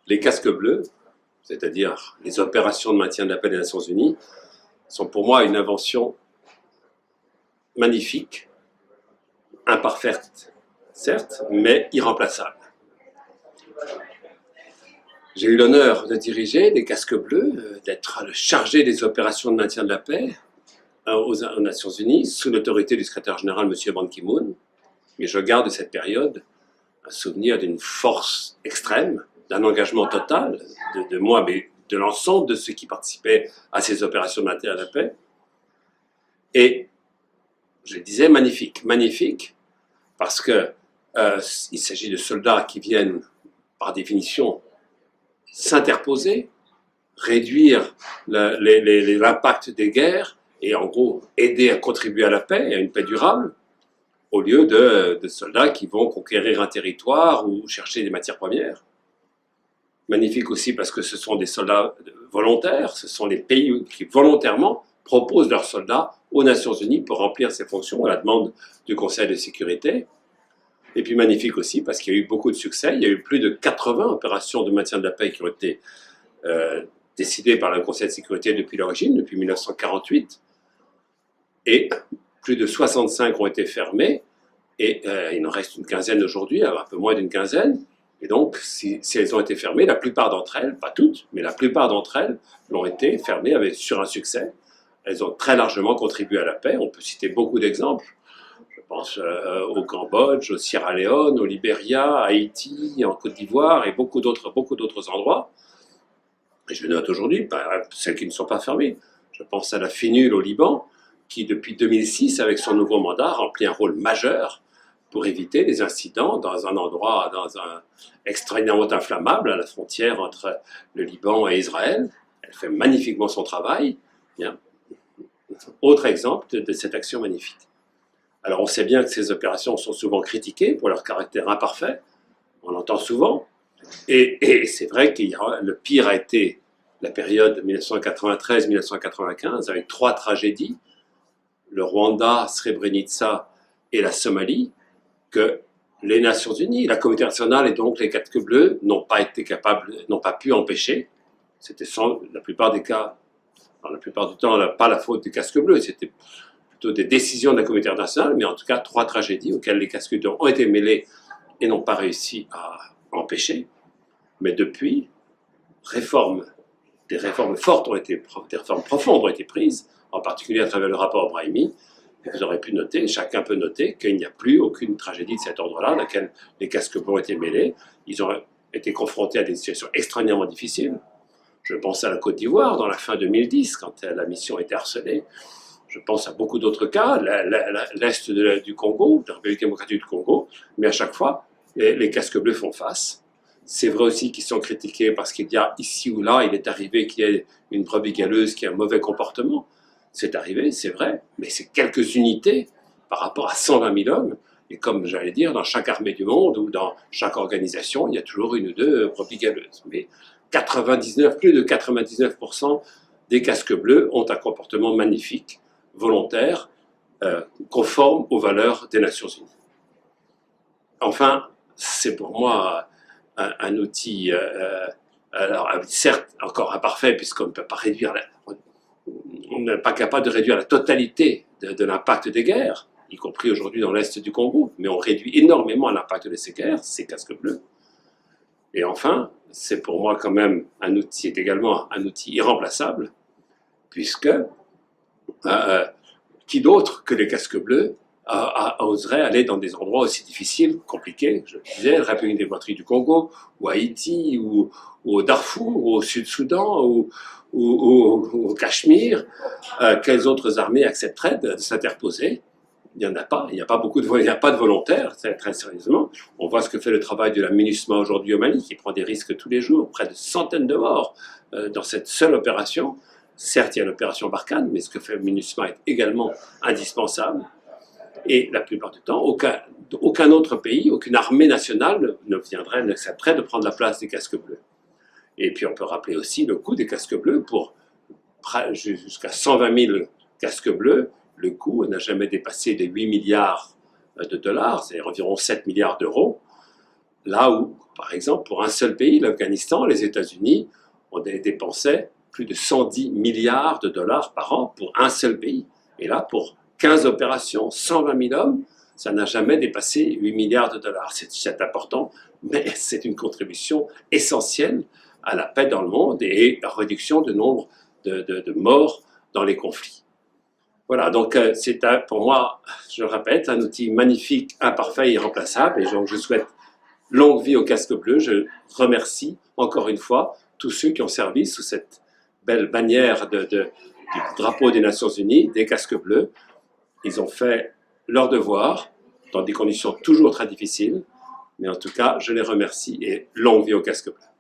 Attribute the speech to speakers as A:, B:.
A: Les casques bleus, c'est-à-dire les opérations de maintien de la paix des Nations Unies, sont pour moi une invention magnifique, imparfaite, certes, mais irremplaçable. J'ai eu l'honneur de diriger les casques bleus, d'être chargé des opérations de maintien de la paix aux Nations Unies, sous l'autorité du secrétaire général, M. Ban Ki-moon. Mais je garde de cette période un souvenir d'une force extrême, d'un engagement total de moi, mais de l'ensemble de ceux qui participaient à ces opérations de maintien de la paix. Et je disais magnifique, magnifique, parce que il s'agit de soldats qui viennent, par définition, s'interposer, réduire l'impact des guerres et en gros aider à contribuer à la paix et à une paix durable, au lieu de soldats qui vont conquérir un territoire ou chercher des matières premières. Magnifique aussi parce que ce sont des soldats volontaires, ce sont les pays qui volontairement proposent leurs soldats aux Nations Unies pour remplir ces fonctions à la demande du Conseil de sécurité. Et puis magnifique aussi parce qu'il y a eu beaucoup de succès, il y a eu plus de 80 opérations de maintien de la paix qui ont été décidées par le Conseil de sécurité depuis l'origine, depuis 1948, et plus de 65 ont été fermées, et il en reste une quinzaine aujourd'hui, un peu moins d'une quinzaine. Et donc, si elles ont été fermées, la plupart d'entre elles, pas toutes, mais la plupart d'entre elles l'ont été fermées sur un succès. Elles ont très largement contribué à la paix. On peut citer beaucoup d'exemples. Je pense au Cambodge, au Sierra Leone, au Libéria, à Haïti, en Côte d'Ivoire et beaucoup d'autres endroits. Et je note aujourd'hui, celles qui ne sont pas fermées. Je pense à la FINUL au Liban, qui depuis 2006, avec son nouveau mandat, remplit un rôle majeur pour éviter les incidents dans un endroit extrêmement inflammable à la frontière entre le Liban et Israël. Elle fait magnifiquement son travail. Bien. Autre exemple de cette action magnifique. Alors on sait bien que ces opérations sont souvent critiquées pour leur caractère imparfait, on l'entend souvent, et c'est vrai que le pire a été la période 1993-1995 avec 3 tragédies, le Rwanda, Srebrenica et la Somalie, que les Nations Unies, la communauté internationale et donc les casques bleus n'ont pas pu empêcher. C'était la plupart des cas, dans la plupart du temps, pas la faute des casques bleus, c'était plutôt des décisions de la communauté internationale, mais en tout cas 3 tragédies auxquelles les casques bleus ont été mêlés et n'ont pas réussi à empêcher. Mais depuis, des réformes profondes ont été prises, en particulier à travers le rapport Brahimi. Et vous aurez pu noter, chacun peut noter qu'il n'y a plus aucune tragédie de cet ordre-là dans laquelle les casques bleus ont été mêlés. Ils ont été confrontés à des situations extrêmement difficiles. Je pense à la Côte d'Ivoire dans la fin 2010, quand la mission était harcelée. Je pense à beaucoup d'autres cas, l'Est du Congo, la République démocratique du Congo, mais à chaque fois, les casques bleus font face. C'est vrai aussi qu'ils sont critiqués parce qu'il y a ici ou là, il est arrivé qu'il y ait une brebis galeuse qui a un mauvais comportement. C'est arrivé, c'est vrai, mais c'est quelques unités par rapport à 120 000 hommes. Et comme j'allais dire, dans chaque armée du monde ou dans chaque organisation, il y a toujours une ou deux brebis galeuses. Mais plus de 99% des casques bleus ont un comportement magnifique, volontaire, conforme aux valeurs des Nations Unies. Enfin, c'est pour moi un outil, alors certes encore imparfait, puisqu'on ne peut pas réduire on n'est pas capable de réduire la totalité de l'impact des guerres, y compris aujourd'hui dans l'Est du Congo, mais on réduit énormément l'impact de ces guerres, ces casques bleus. Et enfin, c'est pour moi quand même c'est également un outil irremplaçable, puisque qui d'autre que les casques bleus oserait aller dans des endroits aussi difficiles, compliqués, je le disais, la République démocratique du Congo, ou Haïti, ou au Darfour, ou au Sud-Soudan, ou au Cachemire. Quelles autres armées accepteraient de s'interposer? Il n'y en a pas, il n'y a pas de volontaires, très sérieusement. On voit ce que fait le travail de la MINUSMA aujourd'hui au Mali, qui prend des risques tous les jours, près de centaines de morts dans cette seule opération. Certes, il y a l'opération Barkhane, mais ce que fait le MINUSMA est également indispensable. Et la plupart du temps, aucun autre pays, aucune armée nationale n'accepterait de prendre la place des casques bleus. Et puis on peut rappeler aussi le coût des casques bleus pour jusqu'à 120 000 casques bleus. Le coût n'a jamais dépassé les 8 milliards de dollars, c'est environ 7 milliards d'euros. Là où Par exemple, pour un seul pays, l'Afghanistan, les États-Unis ont dépensé plus de 110 milliards de dollars par an pour un seul pays. Et là, pour 15 opérations, 120 000 hommes, ça n'a jamais dépassé 8 milliards de dollars. C'est important, mais c'est une contribution essentielle à la paix dans le monde et à la réduction du nombre de morts dans les conflits. Voilà, donc c'est pour moi, je le répète, un outil magnifique, imparfait et irremplaçable. Et donc je souhaite longue vie au casque bleu. Je remercie encore une fois tous ceux qui ont servi sous cette belle bannière du drapeau des Nations Unies, des casques bleus. Ils ont fait leur devoir dans des conditions toujours très difficiles. Mais en tout cas, je les remercie et longue vie au casque bleu.